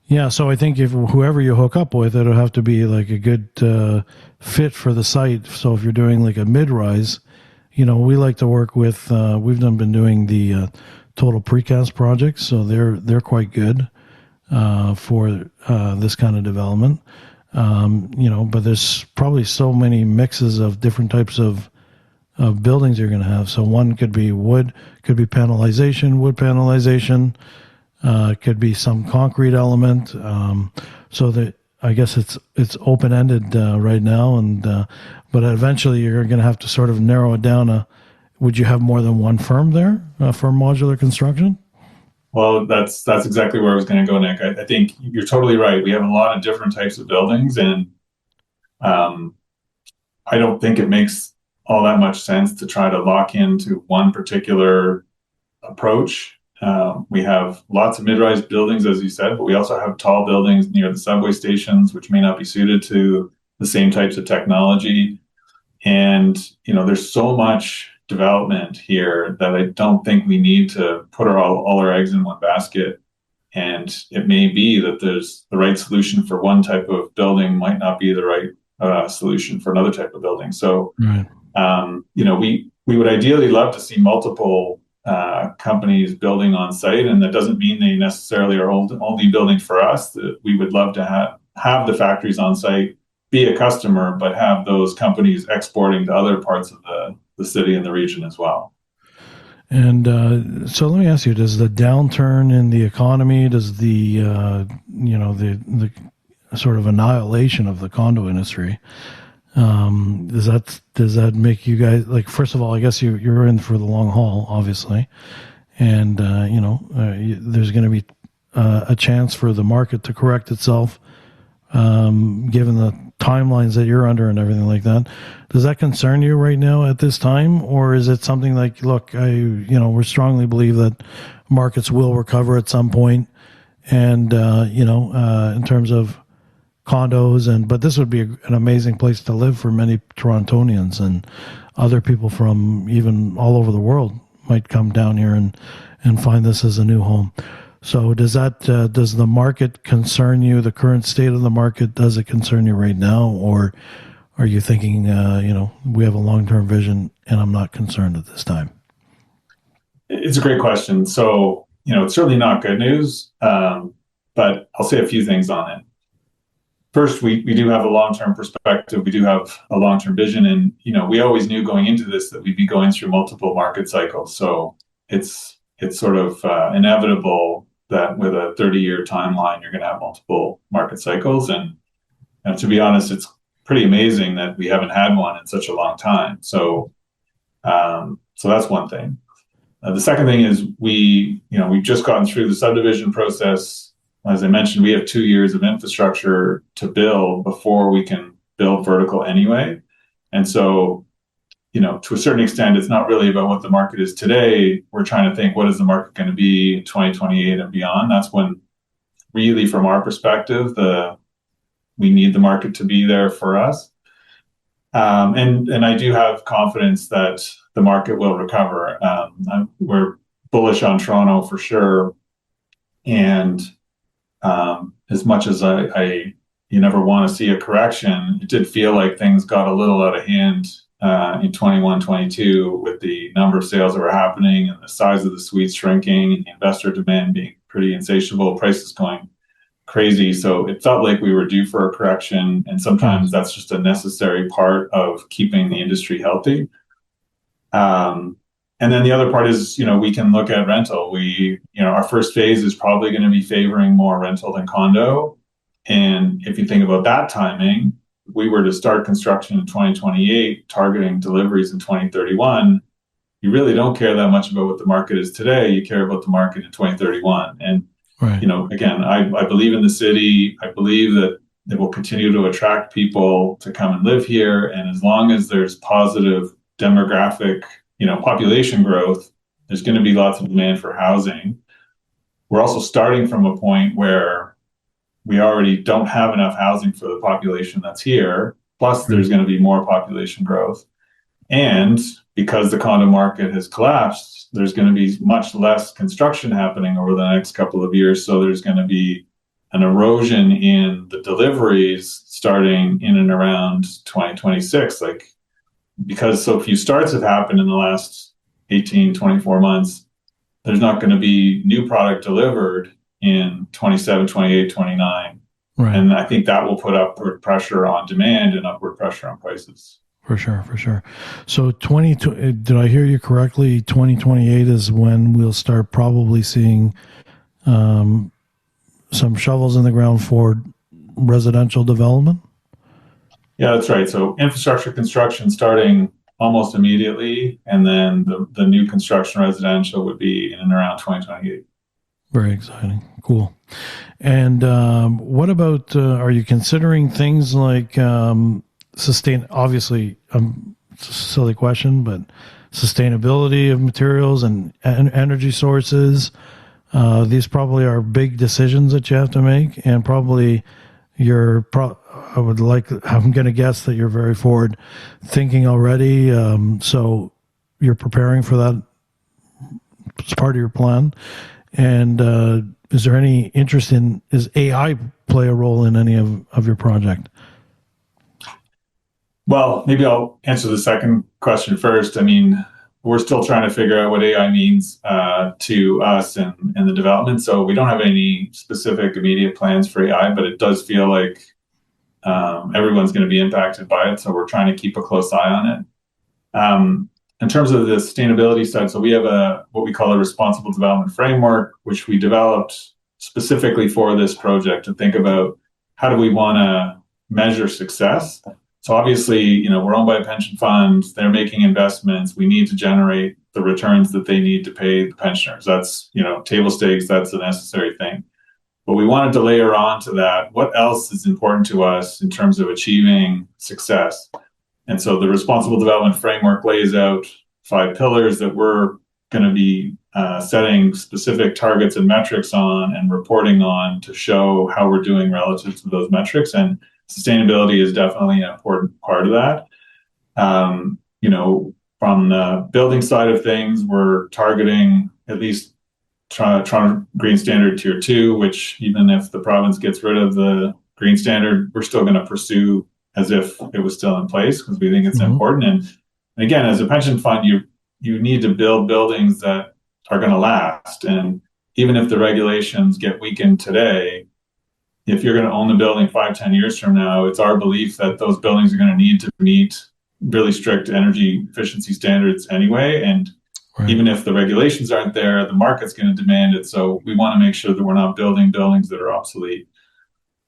Speaker 2: Yeah, so I think if whoever you hook up with, it'll have to be like a good fit for the site. So if you're doing like a mid-rise, we like to work with. We've been doing the total precast projects, so they're quite good for this kind of development. But there's probably so many mixes of different types of buildings you're going to have. So one could be wood, could be wood panelization. Could be some concrete element, so that I guess it's open ended right now, and but eventually you're going to have to sort of narrow it down. Would you have more than one firm there for modular construction?
Speaker 3: Well, that's exactly where I was going to go, Nick. I think you're totally right. We have a lot of different types of buildings, and I don't think it makes all that much sense to try to lock into one particular approach. We have lots of mid-rise buildings, as you said, but we also have tall buildings near the subway stations, which may not be suited to the same types of technology. And, there's so much development here that I don't think we need to put all our eggs in one basket. And it may be that there's the right solution for one type of building might not be the right solution for another type of building. So,
Speaker 2: right.
Speaker 3: We would ideally love to see multiple companies building on site, and that doesn't mean they necessarily are only building for us. That we would love to have the factories on site, be a customer, but have those companies exporting to other parts of the city and the region as well.
Speaker 2: And so let me ask you: does the downturn in the economy, does the the sort of annihilation of the condo industry, does that make you guys, like, first of all, I guess you're in for the long haul, obviously, and there's going to be a chance for the market to correct itself, given the timelines that you're under and everything like that. Does that concern you right now at this time, or is it something like, look, we strongly believe that markets will recover at some point, and in terms of condos, but this would be an amazing place to live for many Torontonians, and other people from even all over the world might come down here and find this as a new home. So does the market concern you? The current state of the market, does it concern you right now, or are you thinking, we have a long-term vision and I'm not concerned at this time?
Speaker 3: It's a great question. So, it's certainly not good news, but I'll say a few things on it. First, we do have a long-term perspective. We do have a long-term vision. And, we always knew going into this that we'd be going through multiple market cycles. So it's sort of inevitable that with a 30-year timeline, you're going to have multiple market cycles. And to be honest, it's pretty amazing that we haven't had one in such a long time. So that's one thing. The second thing is we've just gotten through the subdivision process. As I mentioned, we have 2 years of infrastructure to build before we can build vertical anyway. And so, to a certain extent, it's not really about what the market is today. We're trying to think, what is the market going to be in 2028 and beyond? That's when really, from our perspective, we need the market to be there for us. And I do have confidence that the market will recover. We're bullish on Toronto for sure. And as much as you never want to see a correction, it did feel like things got a little out of hand in 21, 22 with the number of sales that were happening and the size of the suites shrinking and the investor demand being pretty insatiable, prices going crazy. So it felt like we were due for a correction. And sometimes that's just a necessary part of keeping the industry healthy. And then the other part is, we can look at rental. Our first phase is probably going to be favoring more rental than condo. And if you think about that timing, if we were to start construction in 2028, targeting deliveries in 2031, you really don't care that much about what the market is today. You care about the market in 2031. And,
Speaker 2: right.
Speaker 3: Again, I believe in the city. I believe that it will continue to attract people to come and live here. And as long as there's positive demographic, population growth, there's going to be lots of demand for housing. We're also starting from a point where we already don't have enough housing for the population that's here. Plus, there's going to be more population growth. And because the condo market has collapsed, there's going to be much less construction happening over the next couple of years. So there's going to be an erosion in the deliveries starting in and around 2026. Because so few starts have happened in the last 18, 24 months, there's not going to be new product delivered in 27, 28, 29. Right. And I think that will put upward pressure on demand and upward pressure on prices. For
Speaker 2: sure. So did I hear you correctly? 2028 is when we'll start probably seeing some shovels in the ground for residential development?
Speaker 3: Yeah, that's right. So infrastructure construction starting almost immediately, and then the new construction residential would be in and around 2028.
Speaker 2: Very exciting. Cool. And what about, are you considering things like obviously, it's a silly question, but sustainability of materials and energy sources? These probably are big decisions that you have to make, and probably I'm going to guess that you're very forward thinking already. So you're preparing for that as part of your plan. And is there any interest is AI play a role in any of your project?
Speaker 3: Well, maybe I'll answer the second question first. I mean, we're still trying to figure out what AI means to us and the development. So we don't have any specific immediate plans for AI, but it does feel like everyone's going to be impacted by it. So we're trying to keep a close eye on it. In terms of the sustainability side, so we have what we call a responsible development framework, which we developed specifically for this project to think about how do we want to measure success. So obviously, we're owned by a pension fund. They're making investments. We need to generate the returns that they need to pay the pensioners. That's, table stakes. That's a necessary thing. But we wanted to layer on to that what else is important to us in terms of achieving success. And so the responsible development framework lays out 5 pillars that we're going to be setting specific targets and metrics on and reporting on to show how we're doing relative to those metrics. And sustainability is definitely an important part of that. From the building side of things, we're targeting at least Toronto Green Standard Tier 2, which even if the province gets rid of the Green Standard, we're still going to pursue as if it was still in place because we think it's important. And again, as a pension fund, you need to build buildings that are going to last. And even if the regulations get weakened today, if you're going to own the building 5-10 years from now, it's our belief that those buildings are going to need to meet really strict energy efficiency standards anyway. And even if the regulations aren't there, the market's going to demand it. So we want to make sure that we're not building buildings that are obsolete.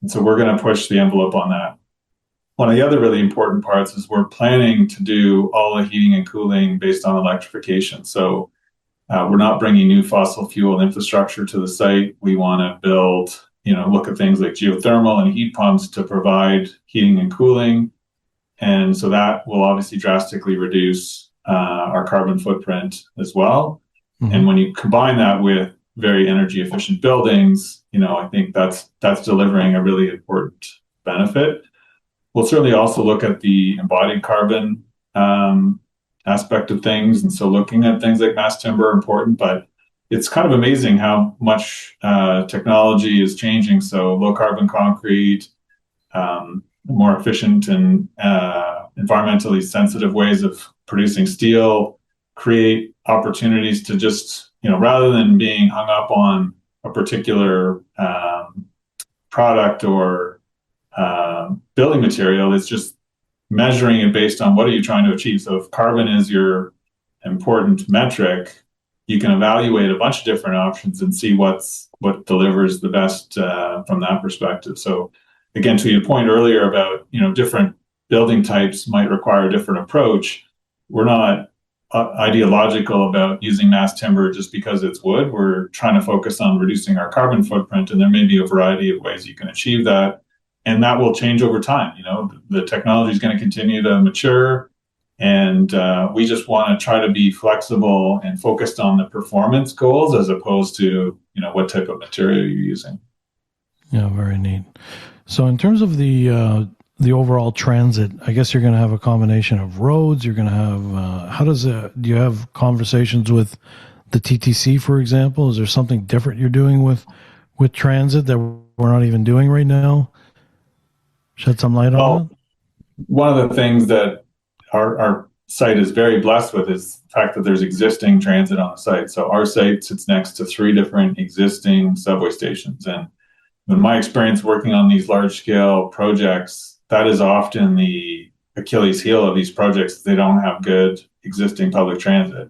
Speaker 3: And so we're going to push the envelope on that. One of the other really important parts is we're planning to do all the heating and cooling based on electrification. So we're not bringing new fossil fuel infrastructure to the site. We want to build, look at things like geothermal and heat pumps to provide heating and cooling. And so that will obviously drastically reduce our carbon footprint as well. And when you combine that with very energy efficient buildings, I think that's delivering a really important benefit. We'll certainly also look at the embodied carbon aspect of things. And so looking at things like mass timber are important, but it's kind of amazing how much technology is changing. So low carbon concrete, more efficient and environmentally sensitive ways of producing steel create opportunities to just, rather than being hung up on a particular product or building material, it's just measuring it based on what are you trying to achieve. So if carbon is your important metric, you can evaluate a bunch of different options and see what delivers the best from that perspective. So again, to your point earlier about, different building types might require a different approach. We're not ideological about using mass timber just because it's wood. We're trying to focus on reducing our carbon footprint, and there may be a variety of ways you can achieve that. And that will change over time. The technology is going to continue to mature, and we just want to try to be flexible and focused on the performance goals as opposed to, what type of material you're using.
Speaker 2: Yeah, very neat. So in terms of the overall transit, I guess you're going to have a combination of roads. You're going to have, do you have conversations with the TTC, for example? Is there something different you're doing with transit that we're not even doing right now? Shed some light on that.
Speaker 3: One of the things that our site is very blessed with is the fact that there's existing transit on the site. So our site sits next to 3 different existing subway stations. And in my experience working on these large-scale projects, that is often the Achilles heel of these projects. They don't have good existing public transit.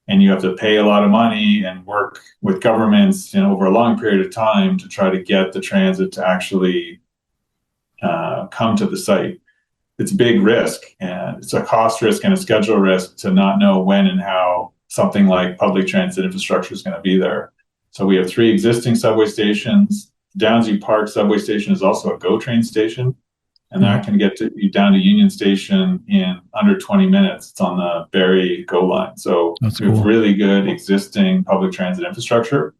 Speaker 3: And you have to pay a lot of money and work with governments over a long period of time to try to get the transit to actually come to the site. It's a big risk, and it's a cost risk and a schedule risk to not know when and how something like public transit infrastructure is going to be there. So we have 3 existing subway stations. Downsview Park subway station is also a GO train station, and that can get you down to Union Station in under 20 minutes. It's on the Barrie GO line. So we have really good existing public transit infrastructure.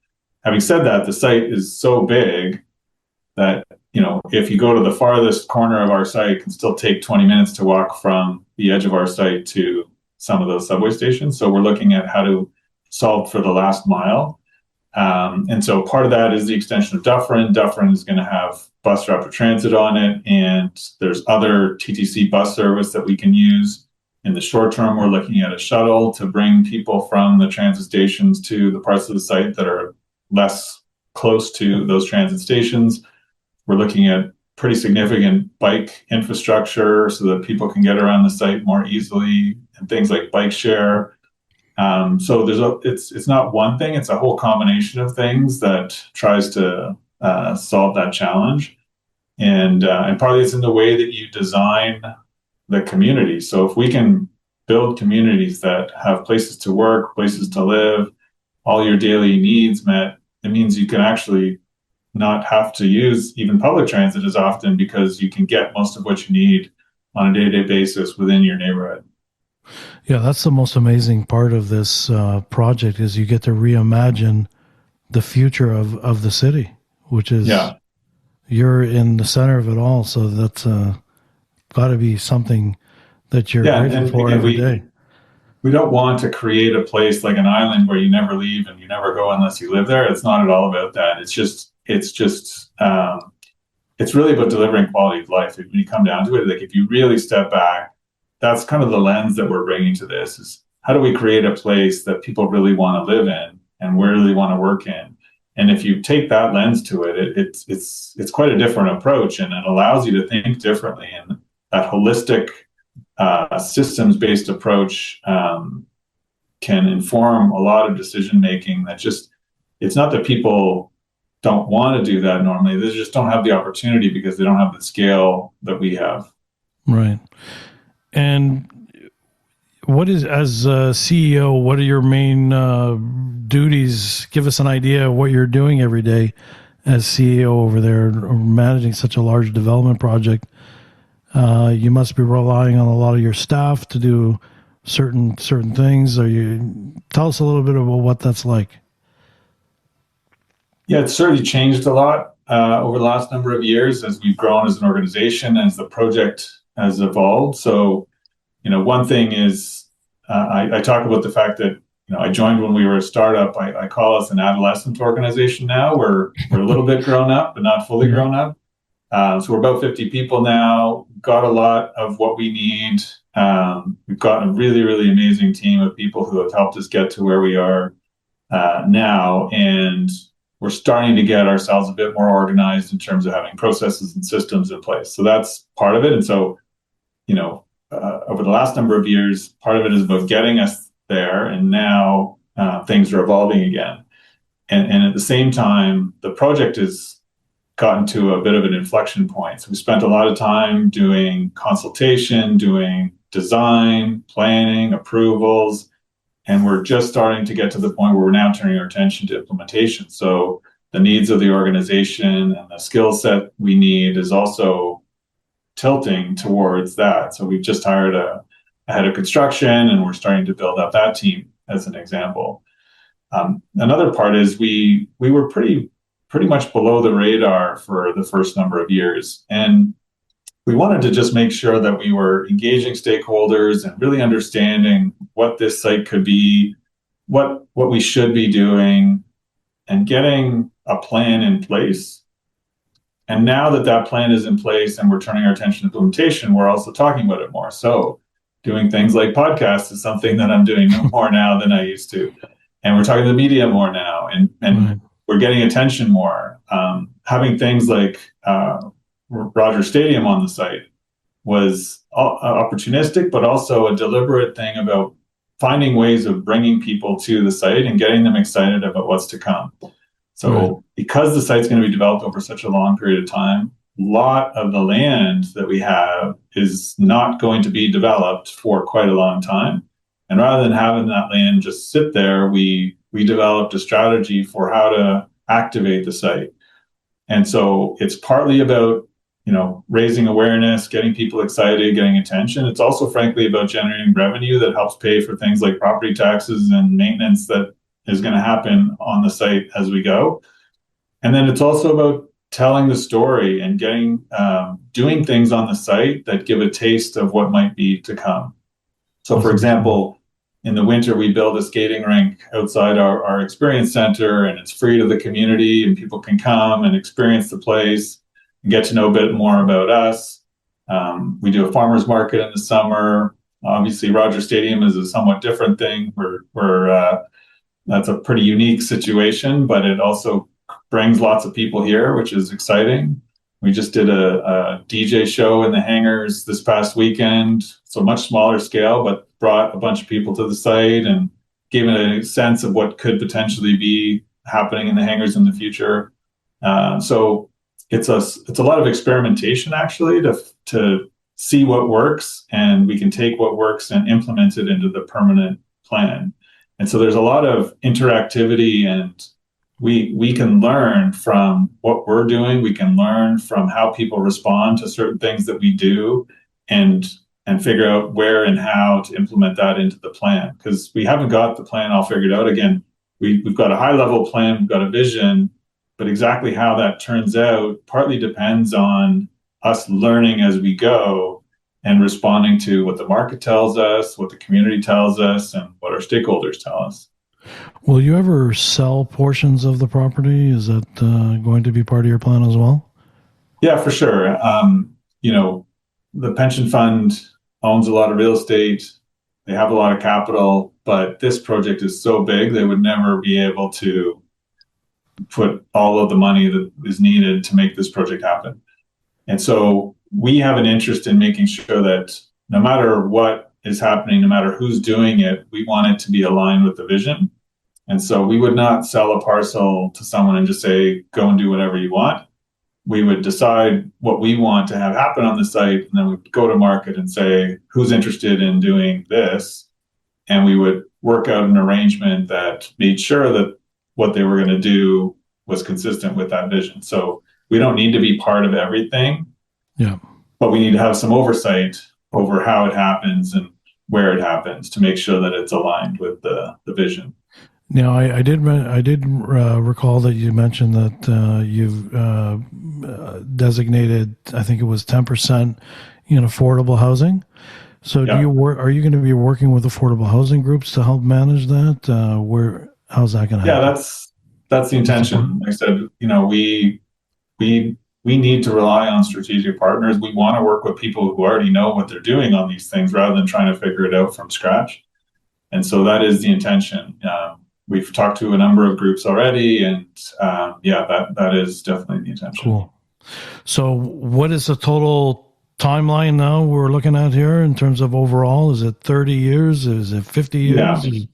Speaker 3: Having said that, the site is so big that, if you go to the farthest corner of our site, it can still take 20 minutes to walk from the edge of our site to some of those subway stations. So we're looking at how to solve for the last mile. And so part of that is the extension of Dufferin. Dufferin is going to have bus rapid transit on it, and there's other TTC bus service that we can use. In the short term, we're looking at a shuttle to bring people from the transit stations to the parts of the site that are less close to those transit stations. We're looking at pretty significant bike infrastructure so that people can get around the site more easily, and things like bike share. So it's not one thing; it's a whole combination of things that tries to solve that challenge. And partly it's in the way that you design the community. So if we can build communities that have places to work, places to live, all your daily needs met, it means you can actually not have to use even public transit as often because you can get most of what you need on a day-to-day basis within your neighborhood.
Speaker 2: Yeah, that's the most amazing part of this project is you get to reimagine the future of the city, which is
Speaker 3: Yeah.
Speaker 2: you're in the center of it all. So that's got to be something that you're
Speaker 3: Yeah.
Speaker 2: grateful
Speaker 3: And
Speaker 2: for
Speaker 3: again,
Speaker 2: every day.
Speaker 3: we don't want to create a place like an island where you never leave and you never go unless you live there. It's not at all about that. It's really about delivering quality of life. When you come down to it, like if you really step back, that's kind of the lens that we're bringing to this is how do we create a place that people really want to live in and really want to work in? And if you take that lens to it, it's quite a different approach, and it allows you to think differently. And that holistic systems-based approach can inform a lot of decision making. That just it's not that people don't want to do that normally; they just don't have the opportunity because they don't have the scale that we have.
Speaker 2: Right. And what is, as a CEO, what are your main duties? Give us an idea of what you're doing every day as CEO over there, or managing such a large development project. You must be relying on a lot of your staff to do certain things. Or you tell us a little bit about what that's like.
Speaker 3: Yeah, it's certainly changed a lot over the last number of years as we've grown as an organization, as the project has evolved. So, one thing is I talk about the fact that I joined when we were a startup. I call us an adolescent organization now. We're a little bit grown up, but not fully grown up. So we're about 50 people now. Got a lot of what we need. We've got a really, really amazing team of people who have helped us get to where we are now, and we're starting to get ourselves a bit more organized in terms of having processes and systems in place. So that's part of it. And so, over the last number of years, part of it is about getting us there, and now things are evolving again. And at the same time, the project has gotten to a bit of an inflection point. So we spent a lot of time doing consultation, doing design, planning, approvals, and we're just starting to get to the point where we're now turning our attention to implementation. So the needs of the organization and the skill set we need is also tilting towards that. So we've just hired a head of construction, and we're starting to build up that team as an example. Another part is we were pretty much below the radar for the first number of years, and we wanted to just make sure that we were engaging stakeholders and really understanding what this site could be, what we should be doing, and getting a plan in place. And now that that plan is in place and we're turning our attention to implementation, we're also talking about it more. So doing things like podcasts is something that I'm doing more now than I used to. And we're talking to the media more now, and
Speaker 2: Right.
Speaker 3: we're getting attention more. Having things like Rogers Stadium on the site was opportunistic, but also a deliberate thing about finding ways of bringing people to the site and getting them excited about what's to come. So because the site's going to be developed over such a long period of time, a lot of the land that we have is not going to be developed for quite a long time. And rather than having that land just sit there, we developed a strategy for how to activate the site. And so it's partly about, raising awareness, getting people excited, getting attention. It's also, frankly, about generating revenue that helps pay for things like property taxes and maintenance that is going to happen on the site as we go. And then it's also about telling the story and doing things on the site that give a taste of what might be to come. So, for example, in the winter, we build a skating rink outside our experience center, and it's free to the community, and people can come and experience the place and get to know a bit more about us. We do a farmer's market in the summer. Obviously, Rogers Stadium is a somewhat different thing. That's a pretty unique situation, but it also brings lots of people here, which is exciting. We just did a DJ show in the hangars this past weekend, so much smaller scale, but brought a bunch of people to the site and gave it a sense of what could potentially be happening in the hangars in the future. So it's a lot of experimentation, actually, to see what works, and we can take what works and implement it into the permanent plan. And so there's a lot of interactivity, and we can learn from what we're doing. We can learn from how people respond to certain things that we do, and and figure out where and how to implement that into the plan, because we haven't got the plan all figured out. Again, we've got a high level plan, we've got a vision, but exactly how that turns out partly depends on us learning as we go and responding to what the market tells us, what the community tells us, and what our stakeholders tell us.
Speaker 2: Will you ever sell portions of the property? Is that going to be part of your plan as well?
Speaker 3: Yeah, for sure. The pension fund owns a lot of real estate. They have a lot of capital, but this project is so big, they would never be able to put all of the money that is needed to make this project happen. And so we have an interest in making sure that no matter what is happening, no matter who's doing it, we want it to be aligned with the vision. And so we would not sell a parcel to someone and just say, go and do whatever you want. We would decide what we want to have happen on the site, and then we'd go to market and say, who's interested in doing this? And we would work out an arrangement that made sure that what they were going to do was consistent with that vision. So we don't need to be part of everything, but we need to have some oversight over how it happens and where it happens to make sure that it's aligned with the vision.
Speaker 2: Now, I did recall that you mentioned that you've designated, I think it was 10% in affordable housing. So are you going to be working with affordable housing groups to help manage that? How's that going to happen?
Speaker 3: Yeah, that's the intention. Like I said, we need to rely on strategic partners. We want to work with people who already know what they're doing on these things rather than trying to figure it out from scratch. And so that is the intention. We've talked to a number of groups already, and that is definitely the intention.
Speaker 2: Cool. So what is the total timeline now we're looking at here in terms of overall? Is it 30 years? Is it 50 years?
Speaker 3: Yeah.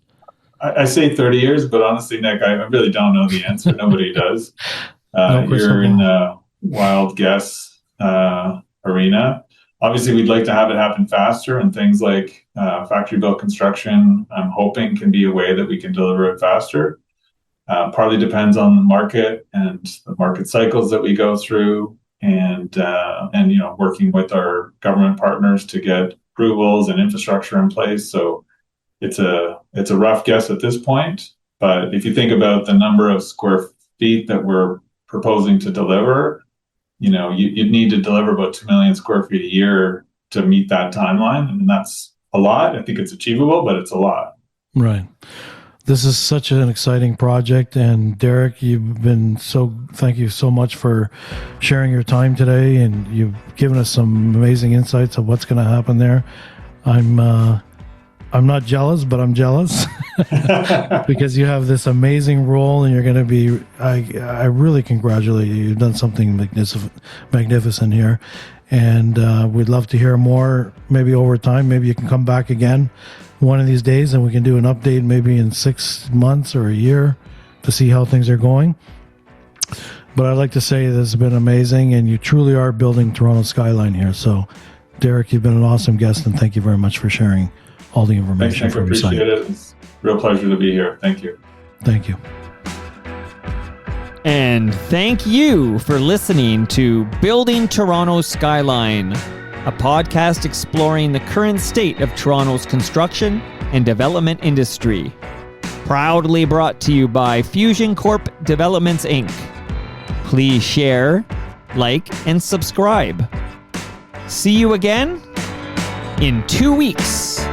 Speaker 3: I say 30 years, but honestly, Nick, I really don't know the answer. Nobody does. You're in the wild guess arena. Obviously, we'd like to have it happen faster, and things like factory-built construction, I'm hoping, can be a way that we can deliver it faster. Partly depends on the market and the market cycles that we go through, and working with our government partners to get approvals and infrastructure in place. So it's a rough guess at this point. But if you think about the number of square feet that we're proposing to deliver, you'd need to deliver about 2 million square feet a year to meet that timeline. And that's a lot. I think it's achievable, but it's a lot.
Speaker 2: Right. This is such an exciting project. And Derek, thank you so much for sharing your time today. And you've given us some amazing insights of what's going to happen there. I'm not jealous, but I'm jealous because you have this amazing role and you're going to be, I really congratulate you. You've done something magnificent here. And we'd love to hear more, maybe over time. Maybe you can come back again one of these days and we can do an update maybe in 6 months or a year to see how things are going. But I'd like to say this has been amazing and you truly are building Toronto Skyline here. So Derek, you've been an awesome guest and thank you very much for sharing all the information.
Speaker 3: Thanks, Nick. Appreciate it. It's a real pleasure to be here. Thank you.
Speaker 2: Thank you.
Speaker 1: And thank you for listening to Building Toronto Skyline, a podcast exploring the current state of Toronto's construction and development industry. Proudly brought to you by Fusion Corp Developments, Inc. Please share, like, and subscribe. See you again in 2 weeks.